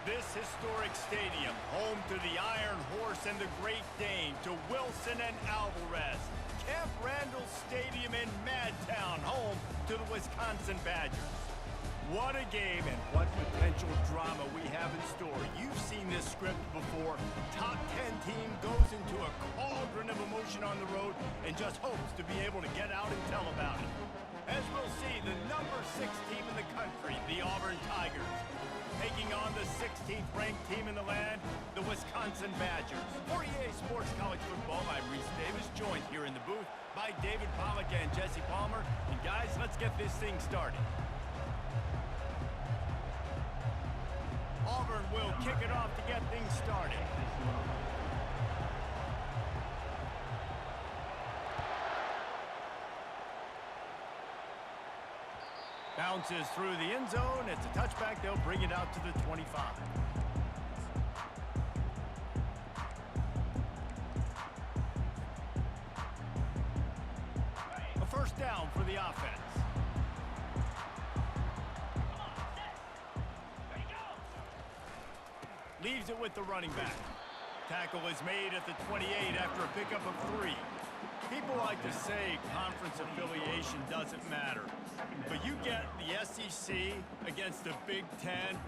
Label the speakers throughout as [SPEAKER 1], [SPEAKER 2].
[SPEAKER 1] This historic stadium, home to the Iron Horse and the Great Dane, to Wilson and Alvarez. Camp Randall Stadium in Madtown, home to the Wisconsin Badgers. What a game and what potential drama we have in store. You've seen this script before. Top 10 team goes into a cauldron of emotion on the road and just hopes to be able to get out and tell about it. As we'll see, the number 6 team in the country, the Auburn Tigers, taking on the 16th ranked team in the land, the Wisconsin Badgers. For EA Sports College Football, I'm Reese Davis, joined here in the booth by David Pollack and Jesse Palmer. And guys, let's get this thing started. Auburn will kick it off to get things started. Bounces through the end zone. It's a touchback. They'll bring it out to the 25. A first down for the offense. Leaves it with the running back. Tackle is made at the 28 after a pickup of 3. People like to say conference affiliation doesn't matter. But you get the SEC against the Big Ten,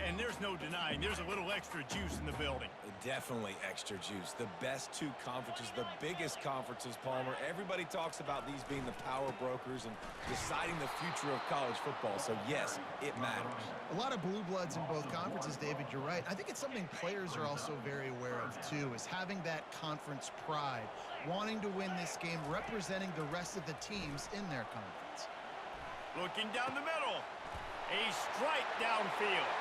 [SPEAKER 1] and there's no denying there's a little extra juice in the building.
[SPEAKER 2] Definitely extra juice. The best 2 conferences, the biggest conferences, Palmer. Everybody talks about these being the power brokers and deciding the future of college football. So, yes, it matters.
[SPEAKER 3] A lot of blue bloods in both conferences, David. You're right. I think it's something players are also very aware of, too, is having that conference pride, wanting to win this game, representing the rest of the teams in their conference.
[SPEAKER 1] Looking down the middle. A strike downfield.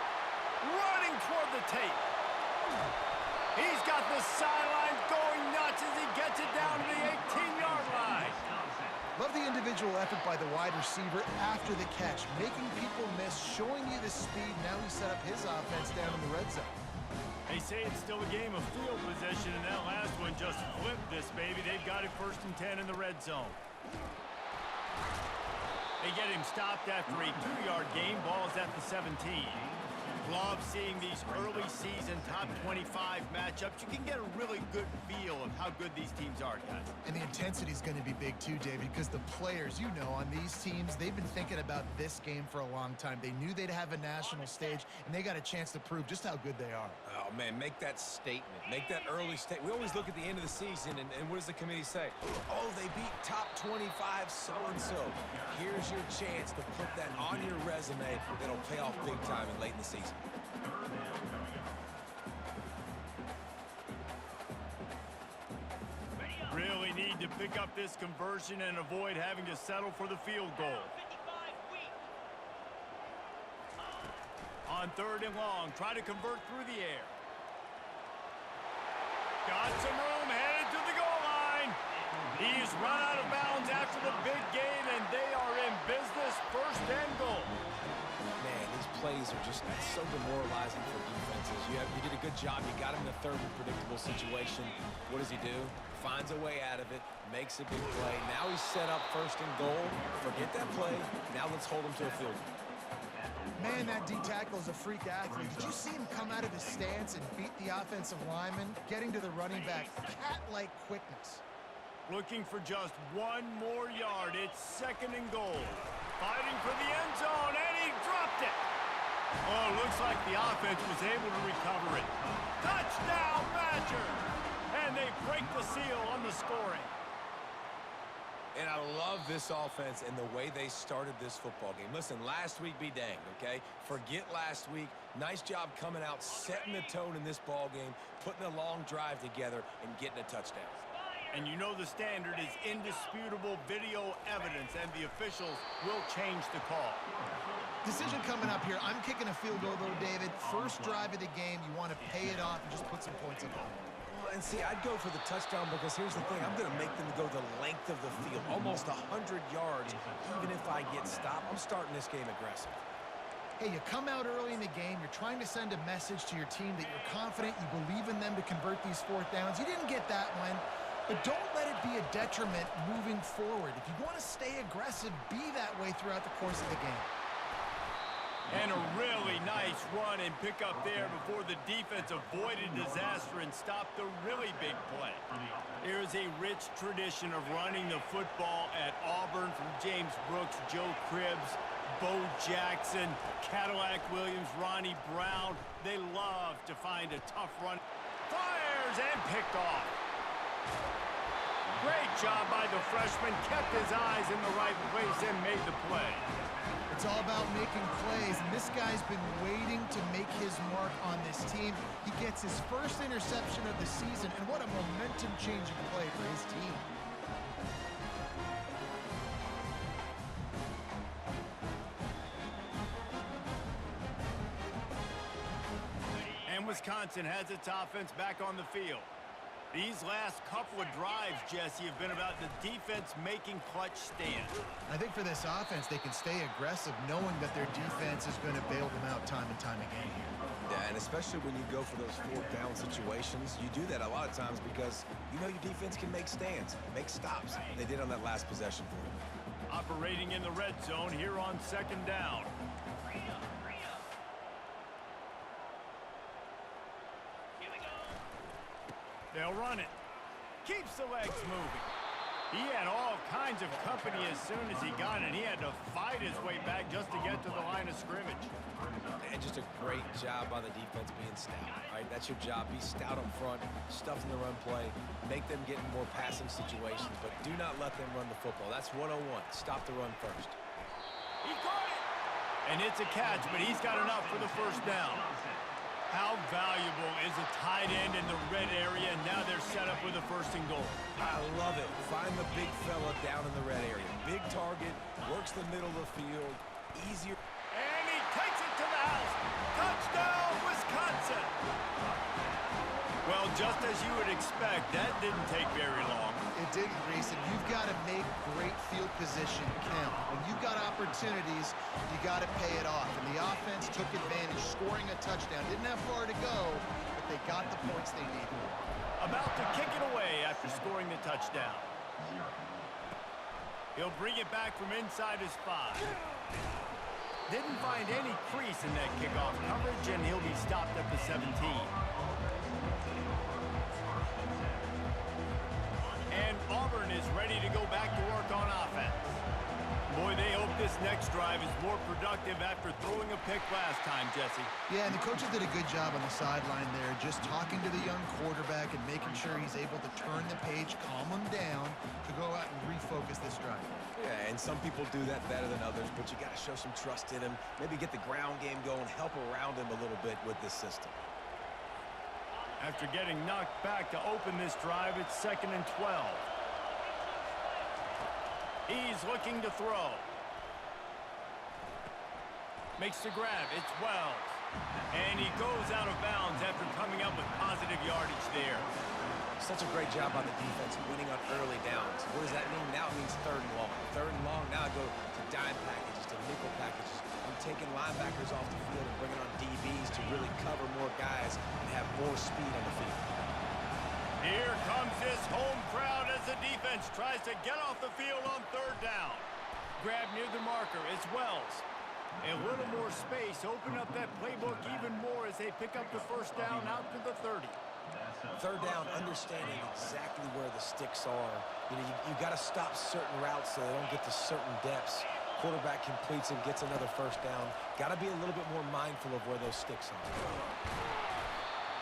[SPEAKER 1] Running toward the tape. He's got the sideline going nuts as he gets it down to the 18-yard line.
[SPEAKER 3] Love the individual effort by the wide receiver after the catch, making people miss, showing you the speed. Now he set up his offense down in the red zone.
[SPEAKER 1] They say it's still a game of field position, and that last one just flipped this baby. They've got it 1st and 10 in the red zone. They get him stopped after a 2-yard gain. Ball's at the 17. Love seeing these early season top 25 matchups. You can get a really good feel of how good these teams are, guys.
[SPEAKER 3] And the intensity is going to be big too, David, because the players, you know, on these teams, they've been thinking about this game for a long time. They knew they'd have a national stage, and they got a chance to prove just how good they are.
[SPEAKER 2] Oh, man, make that statement. Make that early statement. We always look at the end of the season, and what does the committee say? Oh, they beat top 25 so-and-so. Here's your chance to put that on your resume. That'll pay off big time and late in the season.
[SPEAKER 1] Really need to pick up this conversion and avoid having to settle for the field goal. On 3rd and long, try to convert through the air. Got some room, headed to the goal line. He's run out of bounds after the big gain, and they are in business. 1st and goal.
[SPEAKER 2] Man, these plays are just so demoralizing for defenses. You did a good job. You got him in a 3rd and predictable situation. What does he do? Finds a way out of it, makes a big play. Now he's set up 1st and goal. Forget that play. Now let's hold him to a field goal.
[SPEAKER 3] Man, that D-tackle is a freak athlete. Did you see him come out of his stance and beat the offensive lineman, getting to the running back? Cat-like quickness.
[SPEAKER 1] Looking for just 1 more yard. It's 2nd and goal. Fighting for the end zone, and he dropped it. Oh, looks like the offense was able to recover it. Touchdown, Badgers! And they break the seal on the scoring.
[SPEAKER 2] And I love this offense and the way they started this football game. Listen, last week be danged, okay? Forget last week. Nice job coming out, setting the tone in this ball game, putting a long drive together, and getting a touchdown.
[SPEAKER 1] And you know the standard is indisputable video evidence, and the officials will change the call.
[SPEAKER 3] Decision coming up here. I'm kicking a field goal, though, David. 1st drive of the game. You want to pay it off and just put some points up on it.
[SPEAKER 2] And see, I'd go for the touchdown because here's the thing. I'm going to make them go the length of the field, almost 100 yards. Even if I get stopped, I'm starting this game aggressive.
[SPEAKER 3] Hey, you come out early in the game. You're trying to send a message to your team that you're confident, you believe in them to convert these 4th downs. You didn't get that one, but don't let it be a detriment moving forward. If you want to stay aggressive, be that way throughout the course of the game.
[SPEAKER 1] And a really nice run and pick up there before the defense avoided disaster and stopped the really big play. There is a rich tradition of running the football at Auburn from James Brooks, Joe Cribbs, Bo Jackson, Cadillac Williams, Ronnie Brown. They love to find a tough run. Fires and picked off. Great job by the freshman. Kept his eyes in the right place and made the play.
[SPEAKER 3] It's all about making plays, and this guy's been waiting to make his mark on this team. He gets his first interception of the season, and what a momentum-changing play for his team.
[SPEAKER 1] And Wisconsin has its offense back on the field. These last couple of drives, Jesse, have been about the defense making clutch stands.
[SPEAKER 3] I think for this offense, they can stay aggressive knowing that their defense is going to bail them out time and time again here.
[SPEAKER 2] Yeah, and especially when you go for those fourth down situations, you do that a lot of times because you know your defense can make stands, make stops. They did on that last possession for you.
[SPEAKER 1] Operating in the red zone here on second down. They'll run it. Keeps the legs moving. He had all kinds of company as soon as he got it. He had to fight his way back just to get to the line of scrimmage.
[SPEAKER 2] And just a great job by the defense being stout. All right, that's your job. Be stout up front, stuff in the run play, make them get in more passing situations, but do not let them run the football. That's 101. Stop the run first.
[SPEAKER 1] He caught it. And it's a catch, but he's got enough for the first down. How valuable is a tight end in the red area? And now they're set up with a first and goal.
[SPEAKER 2] I love it. Find the big fella down in the red area. Big target, works the middle of the field, easier.
[SPEAKER 1] And he takes it to the house. Touchdown, Wisconsin. Well, just as you would expect, that didn't take very long.
[SPEAKER 3] It didn't, Reese, and you've got to make great field position count. When you've got opportunities, you got to pay it off. And the offense took advantage, scoring a touchdown. Didn't have far to go, but they got the points they needed.
[SPEAKER 1] About to kick it away after scoring the touchdown. He'll bring it back from inside his 5. Didn't find any crease in that kickoff coverage, and he'll be stopped at the 17. And Auburn is ready to go back to work on offense. Boy, they hope this next drive is more productive after throwing a pick last time, Jesse.
[SPEAKER 3] Yeah, and the coaches did a good job on the sideline there, just talking to the young quarterback and making sure he's able to turn the page, calm him down, to go out and refocus this drive.
[SPEAKER 2] Yeah, and some people do that better than others, but you got to show some trust in him. Maybe get the ground game going, help around him a little bit with this system.
[SPEAKER 1] After getting knocked back to open this drive, it's 2nd and 12. He's looking to throw. Makes the grab. It's Wells. And he goes out of bounds after coming up with positive yardage there.
[SPEAKER 2] Such a great job on the defense, winning on early downs. What does that mean? Now it means 3rd and long. 3rd and long, now I go to dime packages, to nickel packages. I'm taking linebackers off the field and bringing on DBs to really cover more guys and have more speed on the field.
[SPEAKER 1] Here comes this home crowd as the defense tries to get off the field on 3rd down. Grab near the marker. It's Wells. A little more space. Open up that playbook even more as they pick up the first down out to the 30.
[SPEAKER 2] 3rd down, understanding exactly where the sticks are. You know, you got to stop certain routes so they don't get to certain depths. Quarterback completes and gets another first down. Got to be a little bit more mindful of where those sticks are.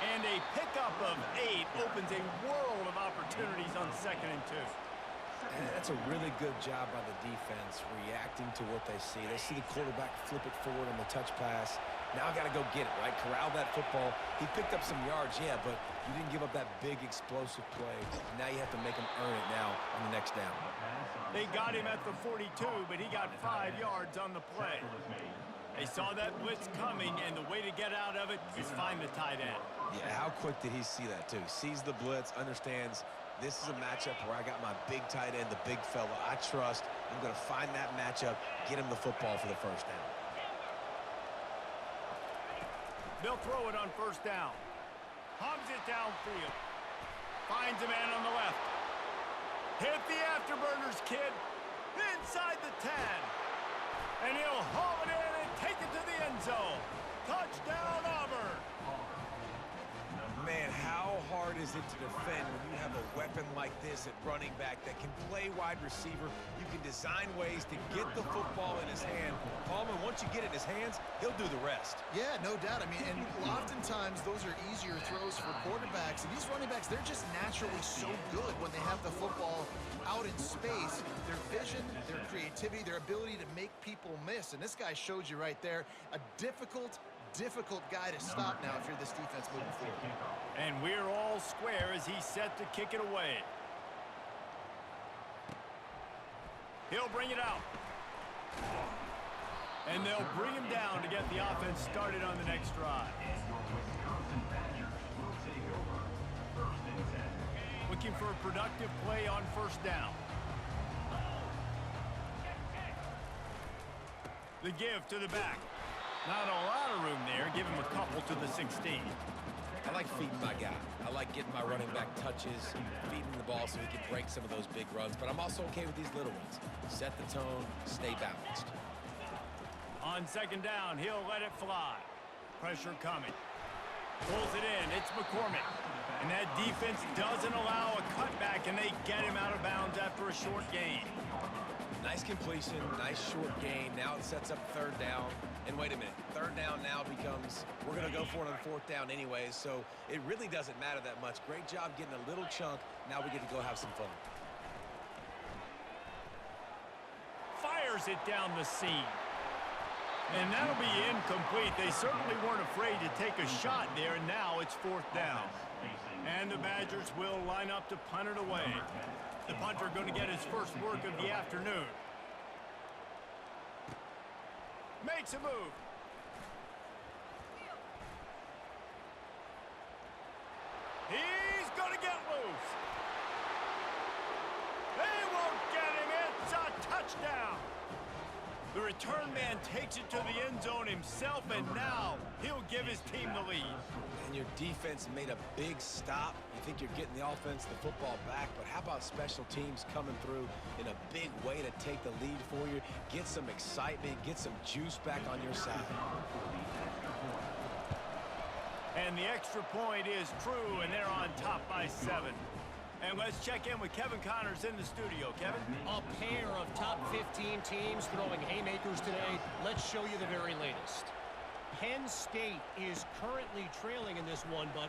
[SPEAKER 1] And a pickup of 8 opens a world of opportunities on 2nd and 2.
[SPEAKER 2] And that's a really good job by the defense, reacting to what they see. They see the quarterback flip it forward on the touch pass. Now I got to go get it, right? Corral that football. He picked up some yards, yeah, but you didn't give up that big explosive play. Now you have to make him earn it now on the next down.
[SPEAKER 1] They got him at the 42, but he got 5 yards on the play. They saw that blitz coming, and the way to get out of it is find the tight end.
[SPEAKER 2] Yeah, how quick did he see that, too? Sees the blitz, understands this is a matchup where I got my big tight end, the big fella I trust. I'm going to find that matchup, get him the football for the first down.
[SPEAKER 1] They'll throw it on 1st down. Hums it downfield. Finds a man on the left. Hit the afterburners, kid. Inside the 10. And he'll haul it in and take it to the end zone. Touchdown, Auburn.
[SPEAKER 2] Man, how hard is it to defend when you have a weapon like this at running back that can play wide receiver? You can design ways to get the football in his hand. Palmer, once you get it in his hands, he'll do the rest.
[SPEAKER 3] Yeah, no doubt. I mean, and oftentimes those are easier throws for quarterbacks. And these running backs, they're just naturally so good when they have the football out in space. Their vision, their creativity, their ability to make people miss. And this guy showed you right there a difficult guy to stop now if you're this defense moving forward.
[SPEAKER 1] And we're all square as he's set to kick it away. He'll bring it out. And they'll bring him down to get the offense started on the next drive. Looking for a productive play on first down. The give to the back. Not a lot of room there. Give him a couple to the 16.
[SPEAKER 2] I like feeding my guy. I like getting my running back touches, feeding the ball so he can break some of those big runs. But I'm also okay with these little ones. Set the tone, stay balanced.
[SPEAKER 1] On second down, he'll let it fly. Pressure coming. Pulls it in. It's McCormick. And that defense doesn't allow a cutback, and they get him out of bounds after a short gain.
[SPEAKER 2] Nice completion, nice short gain. Now it sets up third down. And wait a minute, third down now becomes, we're going to go for it on fourth down anyways, so it really doesn't matter that much. Great job getting a little chunk. Now we get to go have some fun.
[SPEAKER 1] Fires it down the seam. And that'll be incomplete. They certainly weren't afraid to take a shot there, and now it's fourth down. And the Badgers will line up to punt it away. The punter going to get his first work of the afternoon. Makes a move. He's going to get loose. They won't get him. It's a touchdown. The return man takes it to the end zone himself, and now he'll give his team the lead.
[SPEAKER 2] And your defense made a big stop. You think you're getting the offense, the football back, but how about special teams coming through in a big way to take the lead for you, get some excitement, get some juice back on your side.
[SPEAKER 1] And the extra point is true, and they're on top by 7. And let's check in with Kevin Connors in the studio. Kevin?
[SPEAKER 4] A pair of top 15 teams throwing haymakers today. Let's show you the very latest. Penn State is currently trailing in this one, but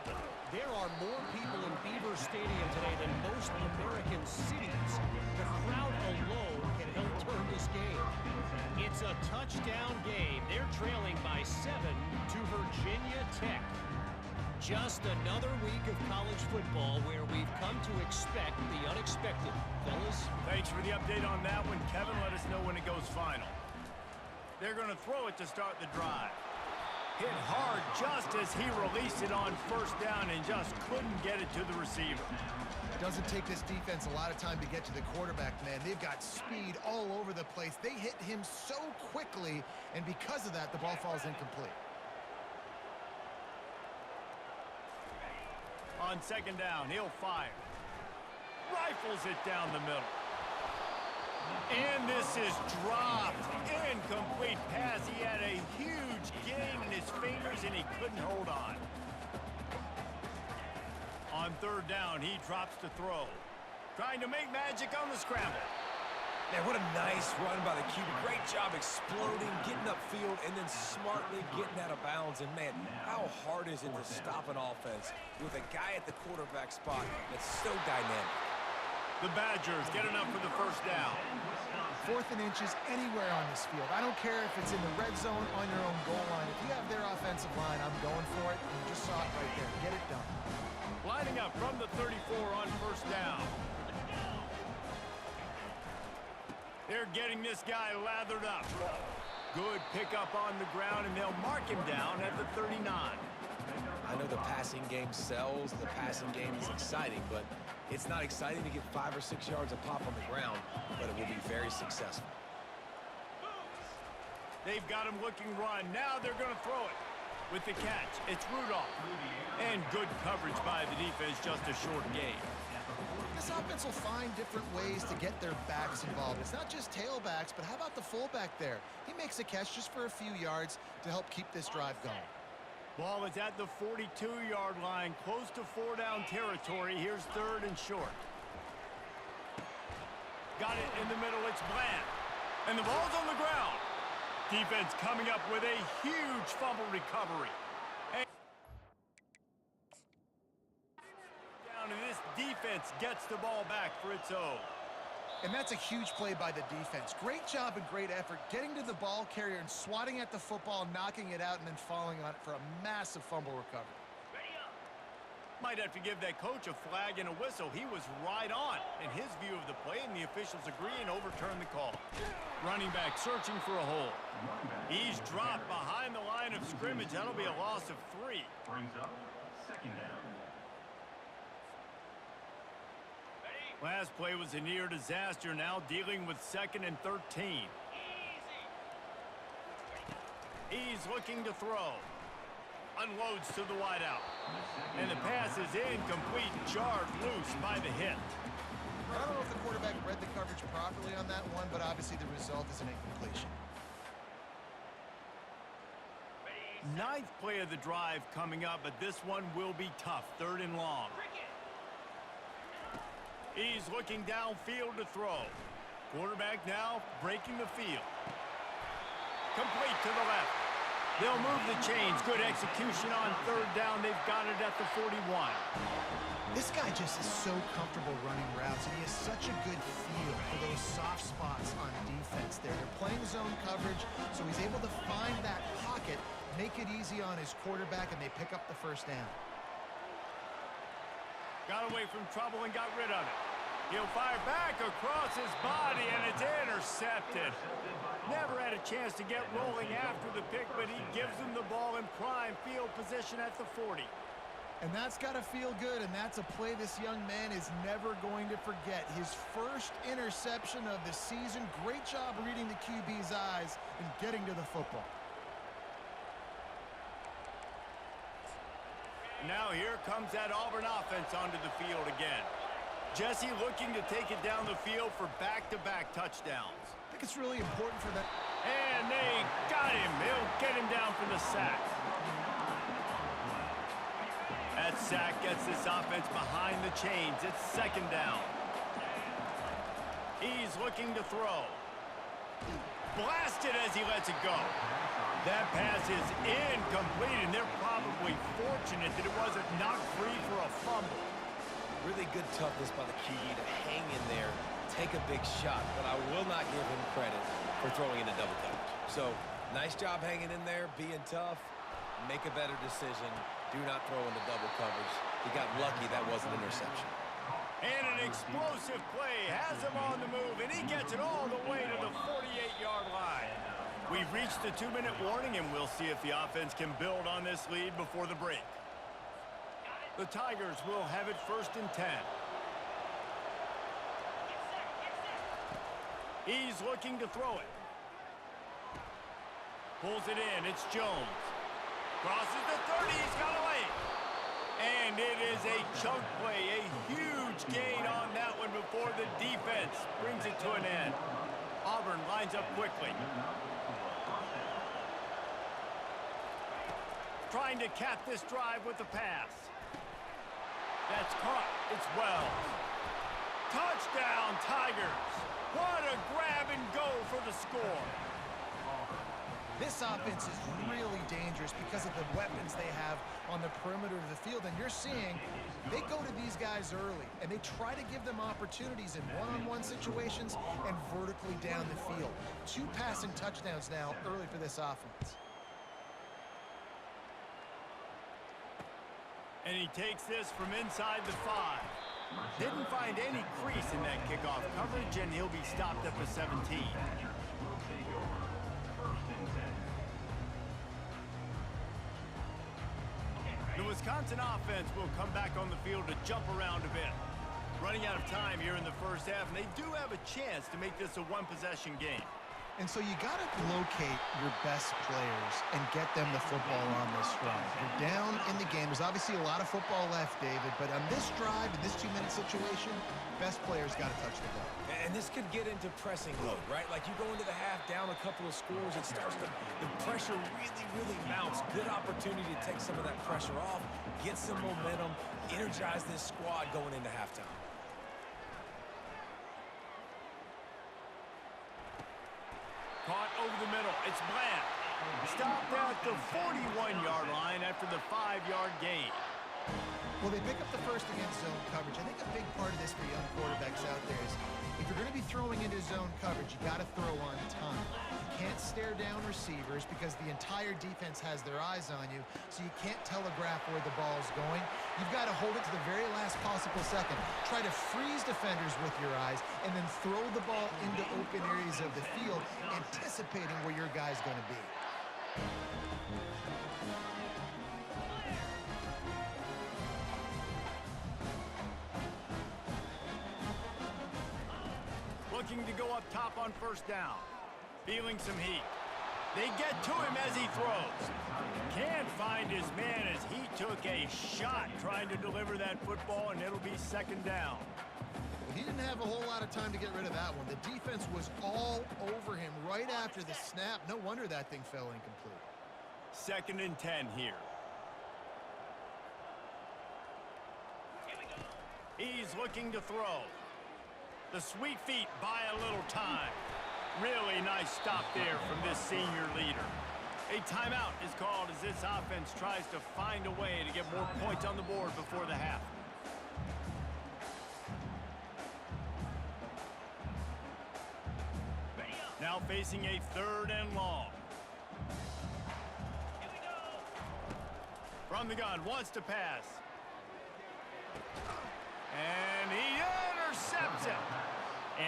[SPEAKER 4] there are more people in Beaver Stadium today than most American cities. The crowd alone can help turn this game. It's a touchdown game. They're trailing by 7 to Virginia Tech. Just another week of college football where we've come to expect the unexpected. Fellas?
[SPEAKER 1] Thanks for the update on that one, Kevin. Let us know when it goes final. They're going to throw it to start the drive. Hit hard just as he released it on first down and just couldn't get it to the receiver.
[SPEAKER 3] It doesn't take this defense a lot of time to get to the quarterback, man. They've got speed all over the place. They hit him so quickly, and because of that, the ball falls incomplete.
[SPEAKER 1] On second down, he'll fire. Rifles it down the middle. And this is dropped. Incomplete pass. He had a huge gain in his fingers, and he couldn't hold on. On third down, he drops to throw. Trying to make magic on the scramble.
[SPEAKER 2] Man, what a nice run by the QB. Great job exploding, getting upfield, and then smartly getting out of bounds. And, man, how hard is it to stop an offense with a guy at the quarterback spot that's so dynamic?
[SPEAKER 1] The Badgers get enough for the first down.
[SPEAKER 3] 4th and inches anywhere on this field. I don't care if it's in the red zone on your own goal line. If you have their offensive line, I'm going for it. You just saw it right there. Get it done.
[SPEAKER 1] Lining up from the 34 on first down. They're getting this guy lathered up. Good pickup on the ground, and they'll mark him down at the 39.
[SPEAKER 2] I know the passing game sells, the passing game is exciting, but it's not exciting to get 5 or 6 yards a pop on the ground, but it will be very successful.
[SPEAKER 1] They've got him looking run. Now they're going to throw it. With the catch, it's Rudolph. And good coverage by the defense, just a short gain.
[SPEAKER 3] This offense will find different ways to get their backs involved. It's not just tailbacks, but how about the fullback there? He makes a catch just for a few yards to help keep this drive going.
[SPEAKER 1] Ball is at the 42-yard line, close to 4-down territory. Here's 3rd and short. Got it in the middle, it's Bland. And the ball's on the ground. Defense coming up with a huge fumble recovery. And down, and this defense gets the ball back for its own.
[SPEAKER 3] And that's a huge play by the defense. Great job and great effort getting to the ball carrier and swatting at the football, knocking it out, and then falling on it for a massive fumble recovery.
[SPEAKER 1] Might have to give that coach a flag and a whistle. He was right on in his view of the play, and the officials agree and overturn the call. Running back searching for a hole. He's dropped behind the line of scrimmage. That'll be a loss of 3.
[SPEAKER 5] Brings up 2nd down.
[SPEAKER 1] Last play was a near disaster, now dealing with 2nd and 13. He's looking to throw. Unloads to the wideout. And the pass is incomplete, jarred loose by the hit.
[SPEAKER 3] I don't know if the quarterback read the coverage properly on that one, but obviously the result is an incompletion.
[SPEAKER 1] 9th play of the drive coming up, but this one will be tough. 3rd and long. He's looking downfield to throw. Quarterback now breaking the field. Complete to the left. They'll move the chains. Good execution on 3rd down. They've got it at the 41.
[SPEAKER 3] This guy just is so comfortable running routes, and he has such a good feel for those soft spots on defense there. They're playing zone coverage, so he's able to find that pocket, make it easy on his quarterback, and they pick up the 1st down.
[SPEAKER 1] Got away from trouble and got rid of it. He'll fire back across his body, and it's intercepted. Never had a chance to get rolling after the pick, but he gives him the ball in prime field position at the 40.
[SPEAKER 3] And that's got to feel good, and that's a play this young man is never going to forget. His first interception of the season. Great job reading the QB's eyes and getting to the football.
[SPEAKER 1] Now here comes that Auburn offense onto the field again. Jesse looking to take it down the field for back-to-back touchdowns.
[SPEAKER 3] I think it's really important for them.
[SPEAKER 1] And they got him. He'll get him down for the sack. That sack gets this offense behind the chains. It's 2nd down. He's looking to throw. Blasted as he lets it go. That pass is incomplete, and they're probably fortunate that it wasn't knocked free for a fumble.
[SPEAKER 2] Really good toughness by the QB to hang in there, take a big shot, but I will not give him credit for throwing into double coverage. So, nice job hanging in there, being tough, make a better decision, do not throw into double coverage. He got lucky that was an interception.
[SPEAKER 1] And an explosive play has him on the move, and he gets it all the way to the 48-yard line. We've reached the 2-minute warning, and we'll see if the offense can build on this lead before the break. The Tigers will have it 1st and 10. He's looking to throw it. Pulls it in. It's Jones. Crosses the 30. He's got a lane. And it is a chunk play. A huge gain on that one before the defense brings it to an end. Auburn lines up quickly. Trying to cap this drive with the pass. That's caught. It's Wells. Touchdown, Tigers. What a grab and go for the score.
[SPEAKER 3] This offense is really dangerous because of the weapons they have on the perimeter of the field. And you're seeing they go to these guys early, and they try to give them opportunities in one-on-one situations and vertically down the field. 2 passing touchdowns now early for this offense.
[SPEAKER 1] And he takes this from inside the 5. Didn't find any crease in that kickoff coverage, and he'll be stopped at the 17. The Wisconsin offense will come back on the field to jump around a bit. Running out of time here in the first half, and they do have a chance to make this a 1-possession game.
[SPEAKER 3] And so you got to locate your best players and get them the football on this drive. You're down in the game. There's obviously a lot of football left, David, but on this drive, in this 2-minute situation, best players got to touch the ball.
[SPEAKER 2] And this could get into pressing mode, right? Like you go into the half down a couple of scores, it starts to, the pressure really mounts. Good opportunity to take some of that pressure off, get some momentum, energize this squad going into halftime.
[SPEAKER 1] Caught over the middle. It's Bland. Stopped at the 41-yard line after the 5-yard gain.
[SPEAKER 3] Well, they pick up the first against zone coverage. I think a big part of this for young quarterbacks out there is if you're going to be throwing into zone coverage, you got to throw on time. You can't stare down receivers because the entire defense has their eyes on you, so you can't telegraph where the ball's going. You've got to hold it to the very last possible second. Try to freeze defenders with your eyes and then throw the ball into open areas of the field, anticipating where your guy's going to be.
[SPEAKER 1] Looking to go up top on first down. Feeling some heat. They get to him as he throws. Can't find his man as he took a shot trying to deliver that football, and it'll be second down.
[SPEAKER 3] He didn't have a whole lot of time to get rid of that one. The defense was all over him right after the snap. No wonder that thing fell incomplete.
[SPEAKER 1] 2nd and 10 here. He's looking to throw. The sweet feet buy a little time. Really nice stop there from this senior leader. A timeout is called as this offense tries to find a way to get more points on the board before the half. Now facing a 3rd and long. From the gun, wants to pass. And he intercepts it.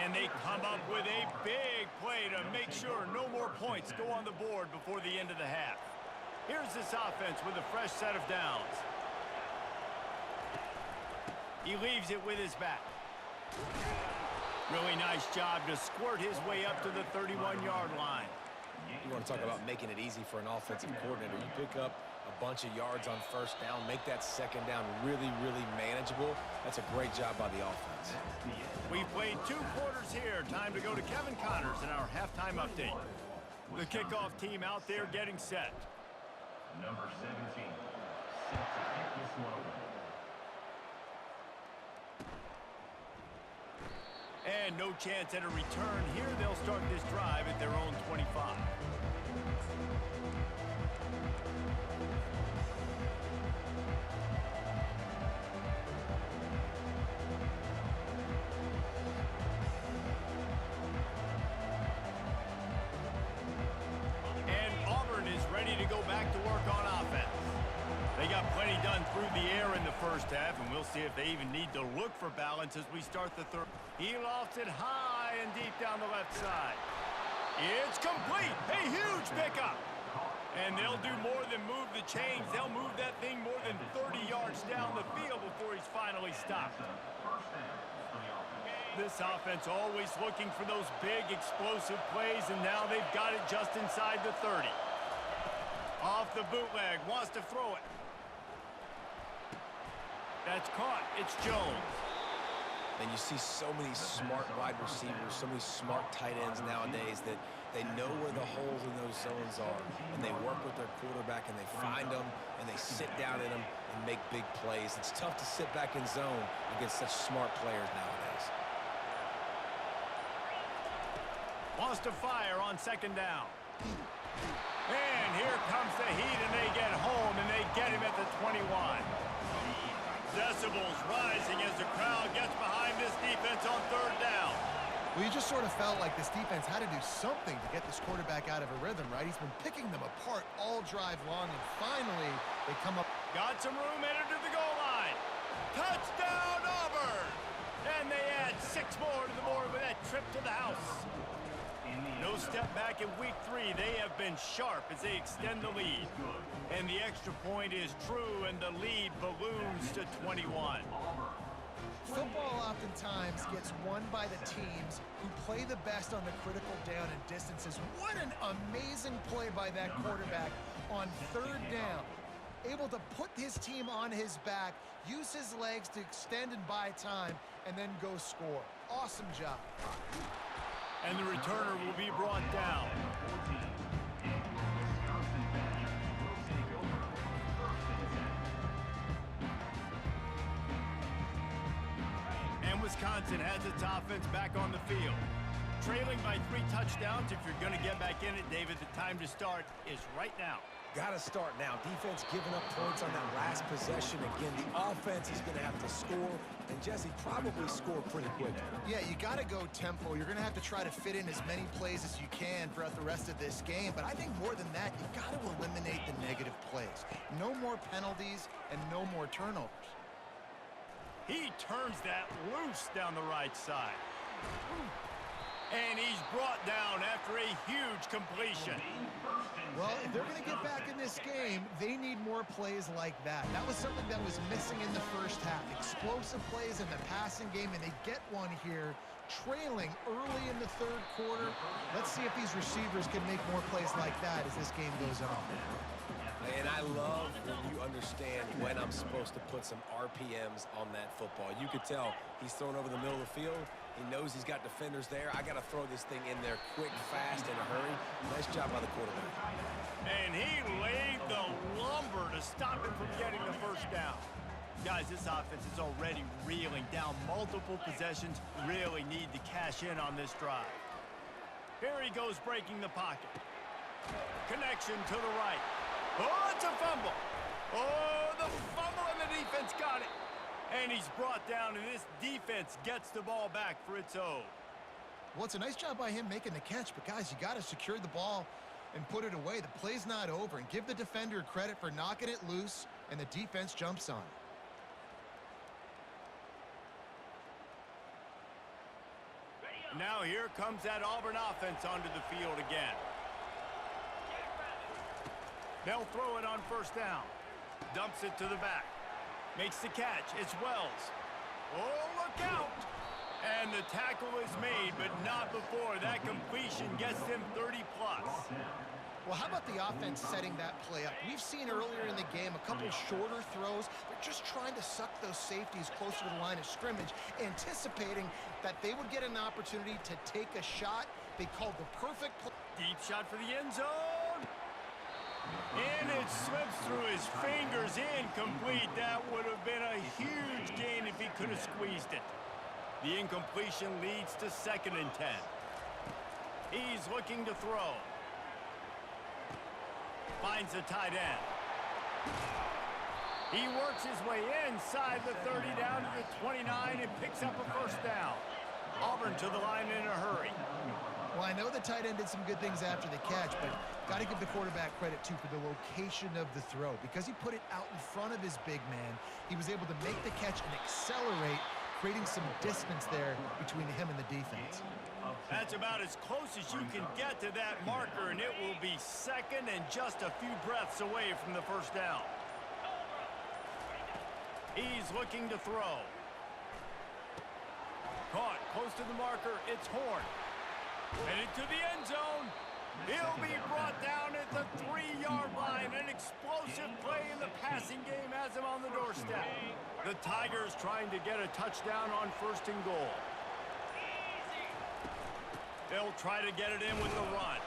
[SPEAKER 1] And they come up with a big play to make sure no more points go on the board before the end of the half. Here's this offense with a fresh set of downs. He leaves it with his back. Really nice job to squirt his way up to the 31-yard line.
[SPEAKER 2] You want to talk about making it easy for an offensive coordinator. You pick up a bunch of yards on first down, make that second down really manageable. That's a great job by the offense.
[SPEAKER 1] We've played 2 quarters here. Time to go to Kevin Connors in our halftime update. The kickoff team out there getting set.
[SPEAKER 5] Number 17, set to kick this one away.
[SPEAKER 1] And no chance at a return here. They'll start this drive at their own 25. And Auburn is ready to go back to work on offense. They got plenty done through the air in the first half, and we'll see if they even need to look for balance as we start the third. He lofts it high and deep down the left side. It's complete. A huge pickup. And they'll do more than move the chains. They'll move that thing more than 30 yards down the field before he's finally stopped. This offense always looking for those big explosive plays, and now they've got it just inside the 30. Off the bootleg, wants to throw it. That's caught. It's Jones.
[SPEAKER 2] And you see so many smart wide receivers, so many smart tight ends nowadays that they know where the holes in those zones are, and they work with their quarterback, and they find them, and they sit down in them and make big plays. It's tough to sit back in zone against such smart players nowadays.
[SPEAKER 1] Wants to fire on second down. And here comes the heat, and they get home, and they get him at the 21. Decibels rising as the crowd gets behind this defense on third down.
[SPEAKER 3] Well, you just sort of felt like this defense had to do something to get this quarterback out of a rhythm, right? He's been picking them apart all drive long, and finally they come up.
[SPEAKER 1] Got some room headed to the goal line. Touchdown, Auburn! And they add 6 more to the board with that trip to the house. No step back in week 3. They have been sharp as they extend the lead. And the extra point is true, and the lead balloons to 21.
[SPEAKER 3] Football oftentimes gets won by the teams who play the best on the critical down and distances. What an amazing play by that quarterback on third down. Able to put his team on his back, use his legs to extend and buy time, and then go score. Awesome job.
[SPEAKER 1] And the returner will be brought down. And Wisconsin has its offense back on the field. Trailing by 3 touchdowns. If you're going to get back in it, David, the time to start is right now.
[SPEAKER 2] Got to start now. Defense giving up points on that last possession. Again, the offense is going to have to score, and Jesse probably score pretty quickly.
[SPEAKER 3] Yeah, you got to go tempo. You're going to have to try to fit in as many plays as you can throughout the rest of this game. But I think more than that, you got to eliminate the negative plays. No more penalties and no more turnovers.
[SPEAKER 1] He turns that loose down the right side. And he's brought down after a huge completion.
[SPEAKER 3] Well, if they're going to get back in this game, they need more plays like that. That was something that was missing in the first half. Explosive plays in the passing game, and they get one here, trailing early in the third quarter. Let's see if these receivers can make more plays like that as this game goes on.
[SPEAKER 2] And I love when you understand when I'm supposed to put some RPMs on that football. You could tell he's thrown over the middle of the field. He knows he's got defenders there. I got to throw this thing in there quick, fast, in a hurry. Nice job by the quarterback.
[SPEAKER 1] And he laid the lumber to stop him from getting the first down. Guys, this offense is already reeling down multiple possessions. Really need to cash in on this drive. Here he goes breaking the pocket. Connection to the right. Oh, it's a fumble. Oh, the fumble, and the defense got it. And he's brought down, and this defense gets the ball back for its own.
[SPEAKER 3] Well, it's a nice job by him making the catch, but guys, you got to secure the ball and put it away. The play's not over, and give the defender credit for knocking it loose, and the defense jumps on it.
[SPEAKER 1] Now here comes that Auburn offense onto the field again. They'll throw it on first down. Dumps it to the back. Makes the catch. It's Wells. Oh, look out! And the tackle is made, but not before that completion gets them 30+.
[SPEAKER 3] Well, how about the offense setting that play up? We've seen earlier in the game a couple shorter throws. They're just trying to suck those safeties closer to the line of scrimmage, anticipating that they would get an opportunity to take a shot. They called the perfect play.
[SPEAKER 1] Deep shot for the end zone. And it slips through his fingers, incomplete. That would have been a huge gain if he could have squeezed it. The incompletion leads to 2nd and 10. He's looking to throw. Finds the tight end. He works his way inside the 30 down to the 29 and picks up a first down. Auburn to the line in a hurry.
[SPEAKER 3] Well, I know the tight end did some good things after the catch, but got to give the quarterback credit, too, for the location of the throw. Because he put it out in front of his big man, he was able to make the catch and accelerate, creating some distance there between him and the defense.
[SPEAKER 1] That's about as close as you can get to that marker, and it will be 2nd and just a few breaths away from the first down. He's looking to throw. Caught close to the marker. It's Horn. Headed to the end zone. He'll be brought down at the 3-yard line. An explosive play in the passing game has him on the doorstep. The Tigers trying to get a touchdown on 1st and goal. They'll try to get it in with the run.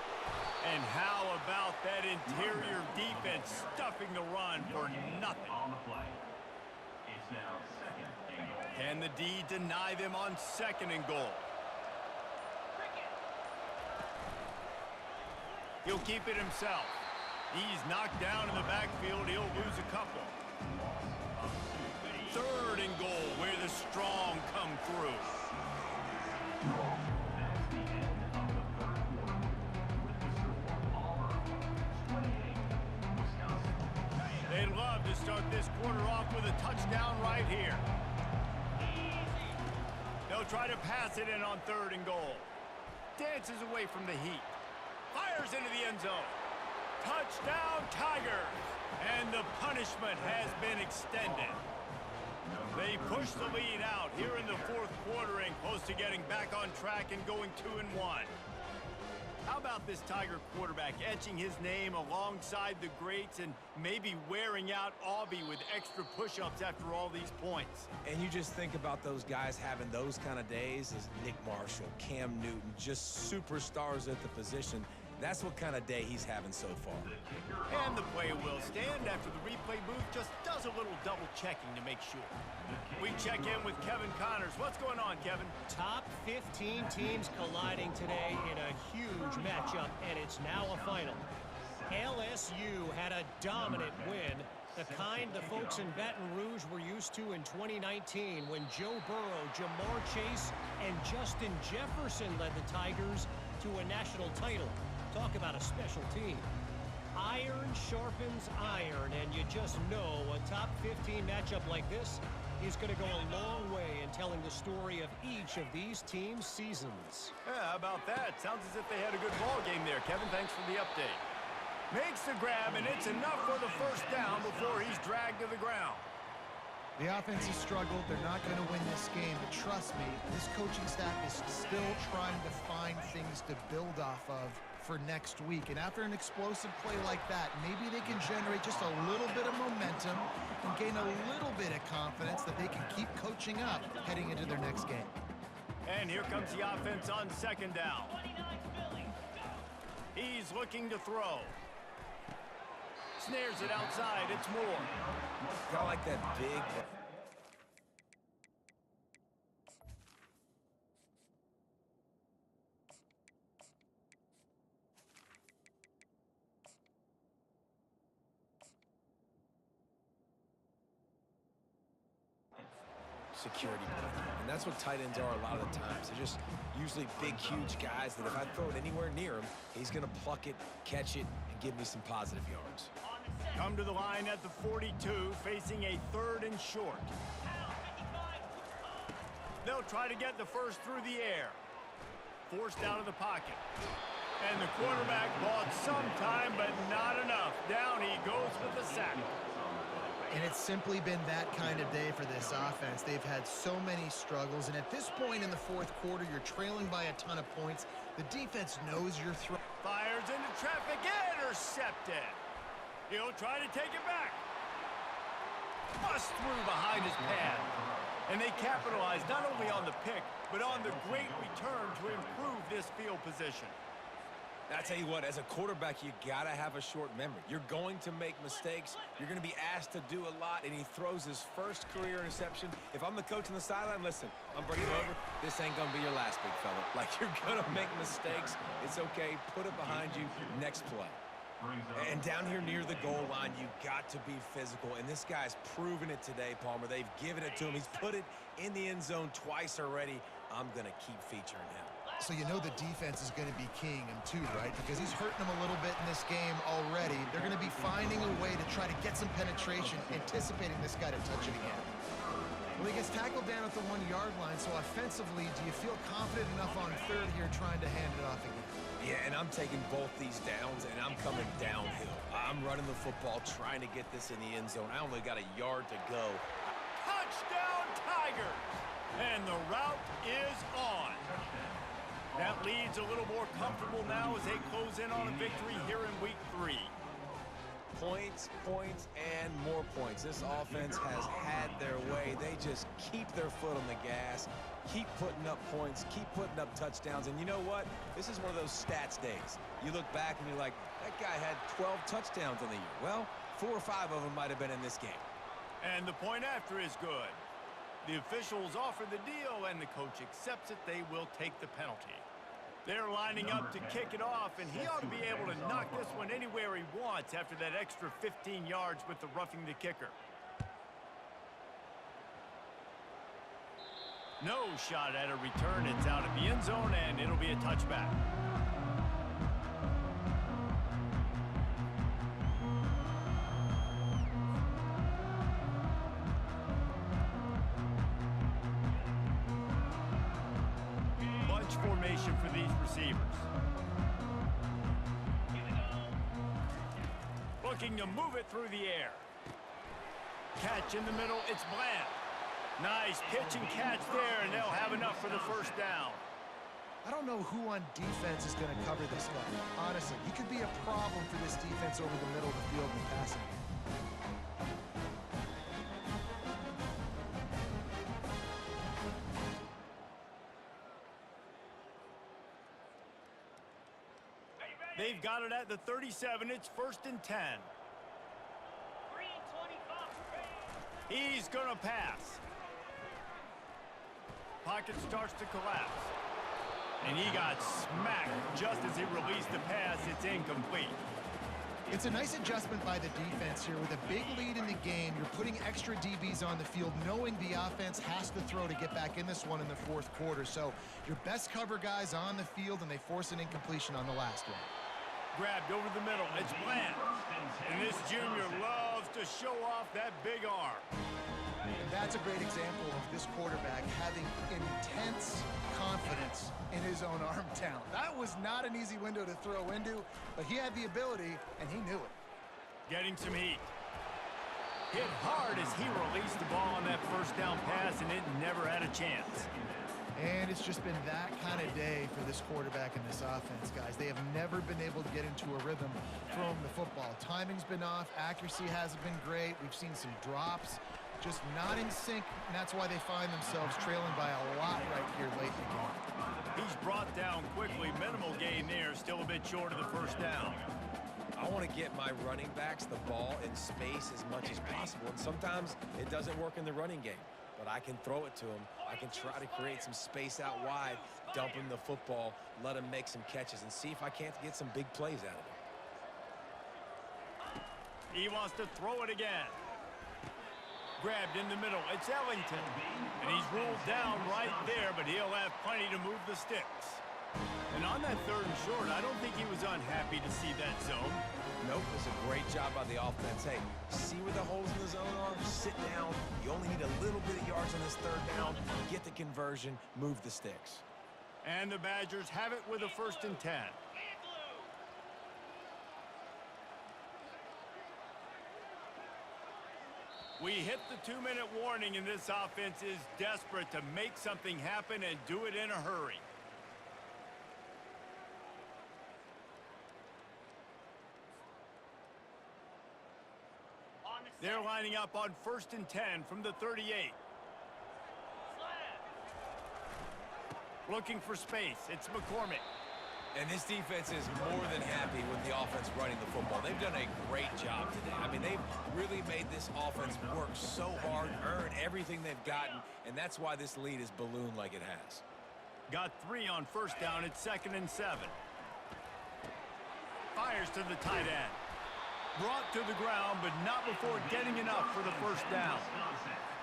[SPEAKER 1] And how about that interior defense stuffing the run for nothing?
[SPEAKER 5] On the play. It's now 2nd and goal.
[SPEAKER 1] Can the D deny them on 2nd and goal? He'll keep it himself. He's knocked down in the backfield. He'll lose a couple. 3rd and goal, where the strong come through. They'd love to start this quarter off with a touchdown right here. They'll try to pass it in on 3rd and goal. Dances away from the heat. Fires into the end zone. Touchdown, Tigers. And the punishment has been extended. They pushed the lead out here in the fourth quarter and close to getting back on track and going 2-1. How about this Tiger quarterback etching his name alongside the greats and maybe wearing out Auburn with extra push-ups after all these points?
[SPEAKER 2] And you just think about those guys having those kind of days as Nick Marshall, Cam Newton, just superstars at the position. That's what kind of day he's having so far.
[SPEAKER 1] And the play will stand after the replay booth just does a little double checking to make sure. We check in with Kevin Connors. What's going on, Kevin?
[SPEAKER 4] Top 15 teams colliding today in a huge matchup, and it's now a final. LSU had a dominant win, the kind the folks in Baton Rouge were used to in 2019 when Joe Burrow, Jamar Chase, and Justin Jefferson led the Tigers to a national title. Talk about a special team. Iron sharpens iron, and you just know a top 15 matchup like this is going to go a long way in telling the story of each of these teams' seasons.
[SPEAKER 1] Yeah, how about that? Sounds as if they had a good ball game there, Kevin. Thanks for the update. Makes the grab, and it's enough for the first down before he's dragged to the ground.
[SPEAKER 3] The offense has struggled. They're not going to win this game, but trust me, this coaching staff is still trying to find things to build off of for next week. And after an explosive play like that, maybe they can generate just a little bit of momentum and gain a little bit of confidence that they can keep coaching up heading into their next game.
[SPEAKER 1] And here comes the offense on second down. He's looking to throw. Snares it outside. It's Moore.
[SPEAKER 2] Kind of like that big... security blanket. And that's what tight ends are a lot of the times. They're just usually big, huge guys that if I throw it anywhere near him, he's going to pluck it, catch it, and give me some positive yards.
[SPEAKER 1] Come to the line at the 42, facing a 3rd and short. They'll try to get the first through the air. Forced out of the pocket. And the quarterback bought some time, but not enough. Down he goes with the sack.
[SPEAKER 3] And it's simply been that kind of day for this offense. They've had so many struggles, and at this point in the fourth quarter, you're trailing by a ton of points. The defense knows you're throwing.
[SPEAKER 1] Fires into traffic, intercepted. He'll try to take it back. Bust through behind his pad. And they capitalize not only on the pick, but on the great return to improve this field position.
[SPEAKER 2] I tell you what, as a quarterback, you got to have a short memory. You're going to make mistakes. You're going to be asked to do a lot, and he throws his first career interception. If I'm the coach on the sideline, listen, I'm bringing it over. This ain't going to be your last, big fella. Like, you're going to make mistakes. It's okay. Put it behind you. Next play. And down here near the goal line, you got to be physical. And this guy's proven it today, Palmer. They've given it to him. He's put it in the end zone twice already. I'm going to keep featuring him.
[SPEAKER 3] So you know the defense is going to be keying him too, right? Because he's hurting them a little bit in this game already. They're going to be finding a way to try to get some penetration, anticipating this guy to touch it again. Well, he gets tackled down at the 1-yard line, so offensively, do you feel confident enough on 3rd here trying to hand it off again?
[SPEAKER 2] Yeah, and I'm taking both these downs, and I'm coming downhill. I'm running the football, trying to get this in the end zone. I only got a yard to go.
[SPEAKER 1] Touchdown, Tigers! And the route is on. That lead's a little more comfortable now as they close in on a victory here in week 3.
[SPEAKER 2] Points, points, and more points. This offense has had their way. They just keep their foot on the gas, keep putting up points, keep putting up touchdowns. And you know what? This is one of those stats days. You look back and you're like, that guy had 12 touchdowns in the year. Well, 4 or 5 of them might have been in this game.
[SPEAKER 1] And the point after is good. The officials offer the deal, and the coach accepts it. They will take the penalty. They're lining up to kick it off, and he ought to be able to knock this one anywhere he wants after that extra 15 yards with the roughing the kicker. No shot at a return. It's out of the end zone, and it'll be a touchback. Formation for these receivers. Looking to move it through the air. Catch in the middle, it's Bland. Nice pitch and catch there, and they'll have enough for the first down.
[SPEAKER 3] I don't know who on defense is going to cover this guy. Honestly, he could be a problem for this defense over the middle of the field in the passing game.
[SPEAKER 1] They've got it at the 37. It's 1st and 10. He's going to pass. Pocket starts to collapse. And he got smacked just as he released the pass. It's incomplete.
[SPEAKER 3] It's a nice adjustment by the defense here. With a big lead in the game, you're putting extra DBs on the field, knowing the offense has to throw to get back in this one in the 4th quarter. So your best cover guys on the field, and they force an incompletion on the last one.
[SPEAKER 1] Grabbed over the middle. It's Bland. And this junior loves to show off that big arm.
[SPEAKER 3] And that's a great example of this quarterback having intense confidence in his own arm talent. That was not an easy window to throw into, but he had the ability, and he knew it.
[SPEAKER 1] Getting some heat. Hit hard as he released the ball on that first down pass, and it never had a chance.
[SPEAKER 3] And it's just been that kind of day for this quarterback and this offense, guys. They have never been able to get into a rhythm throwing the football. Timing's been off. Accuracy hasn't been great. We've seen some drops, just not in sync, and that's why they find themselves trailing by a lot right here late in the game.
[SPEAKER 1] He's brought down quickly. Minimal gain there, still a bit short of the first down.
[SPEAKER 2] I want to get my running backs the ball in space as much as possible, and sometimes it doesn't work in the running game. But I can throw it to him. I can try to create some space out wide, dump him the football, let him make some catches, and see if I can't get some big plays out of him.
[SPEAKER 1] He wants to throw it again. Grabbed in the middle. It's Ellington. And he's ruled down right there, but he'll have plenty to move the sticks. And on that 3rd and short, I don't think he was unhappy to see that zone.
[SPEAKER 2] Nope, it was a great job by the offense. Hey, see where the holes in the zone are? Sit down. You only need a little bit of yards on this 3rd down. Get the conversion, move the sticks.
[SPEAKER 1] And the Badgers have it with a 1st and 10. We hit the 2-minute warning, and this offense is desperate to make something happen and do it in a hurry. They're lining up on 1st and 10 from the 38. Looking for space. It's McCormick.
[SPEAKER 2] And this defense is more than happy with the offense running the football. They've done a great job today. I mean, they've really made this offense work so hard, earn everything they've gotten, and that's why this lead is ballooned like it has.
[SPEAKER 1] Got 3 on 1st down. It's 2nd and 7. Fires to the tight end. Brought to the ground, but not before getting enough for the 1st down.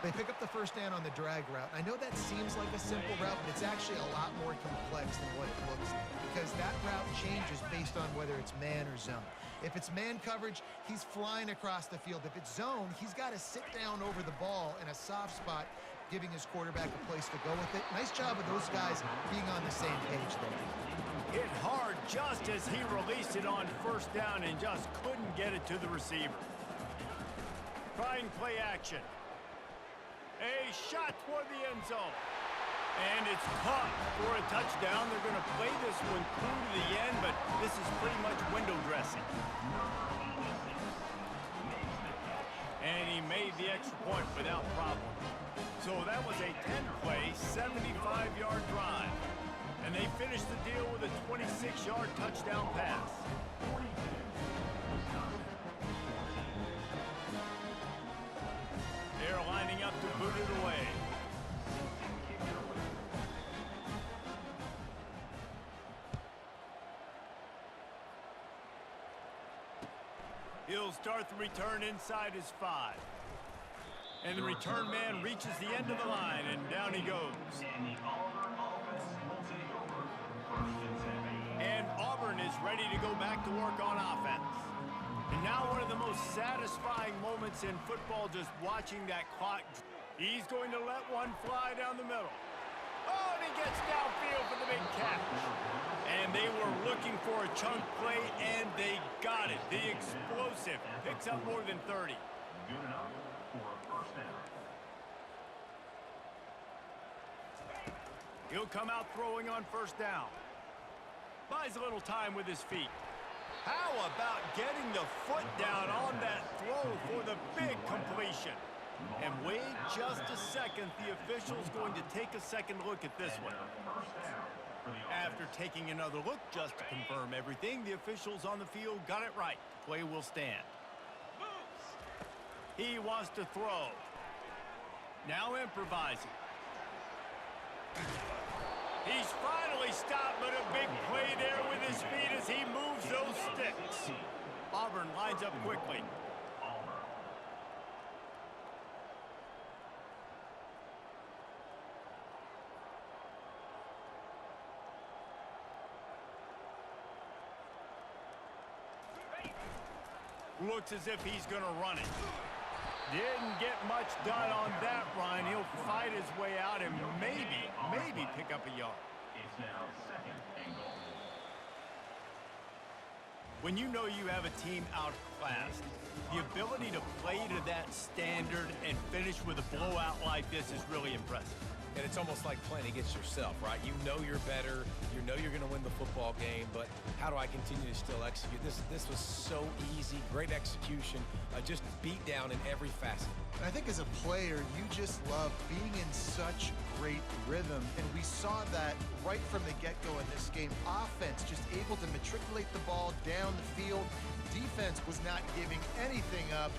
[SPEAKER 3] They pick up the 1st down on the drag route. I know that seems like a simple route, but it's actually a lot more complex than what it looks like, because that route changes based on whether it's man or zone. If it's man coverage, he's flying across the field. If it's zone, he's got to sit down over the ball in a soft spot, giving his quarterback a place to go with it. Nice job of those guys being on the same page there.
[SPEAKER 1] Hit hard just as he released it on 1st down and just couldn't get it to the receiver. Trying play action. A shot toward the end zone. And it's caught for a touchdown. They're going to play this one through to the end, but this is pretty much window dressing. And he made the extra point without problem. So that was a 10-play, 75-yard drive. And they finished the deal with a 26-yard touchdown pass. They're lining up to boot it away. He'll start the return inside his 5. And the return man reaches the end of the line, and down he goes. And Auburn is ready to go back to work on offense. And now one of the most satisfying moments in football, just watching that clock. He's going to let one fly down the middle. Oh, and he gets downfield for the big catch. And they were looking for a chunk play, and they got it. The explosive picks up more than 30.
[SPEAKER 5] Good enough for a 1st down.
[SPEAKER 1] He'll come out throwing on first down. Buys a little time with his feet. How about getting the foot down on that throw for the big completion? And wait just a second. The official's going to take a second look at this one. After taking another look just to confirm everything, the officials on the field got it right. The play will stand. He wants to throw. Now improvising. He's finally stopped, but a big play there with his feet as he moves those sticks. Auburn lines up quickly. Looks as if he's going to run it. Didn't get much done on that run. He'll fight his way out and maybe pick up a yard.
[SPEAKER 5] It's now 2nd and goal.
[SPEAKER 1] When you know you have a team outclassed, the ability to play to that standard and finish with a blowout like this is really impressive.
[SPEAKER 2] And it's almost like playing against yourself, right? You know you're better. You know you're going to win the football game, but how do I continue to still execute? This was so easy, great execution, just beat down in every facet.
[SPEAKER 3] I think as a player, you just love being in such great rhythm, and we saw that right from the get-go in this game. Offense just able to matriculate the ball down the field. Defense was not giving anything up.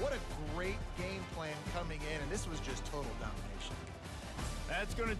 [SPEAKER 3] What a great game plan coming in, and this was just total domination.
[SPEAKER 1] That's going to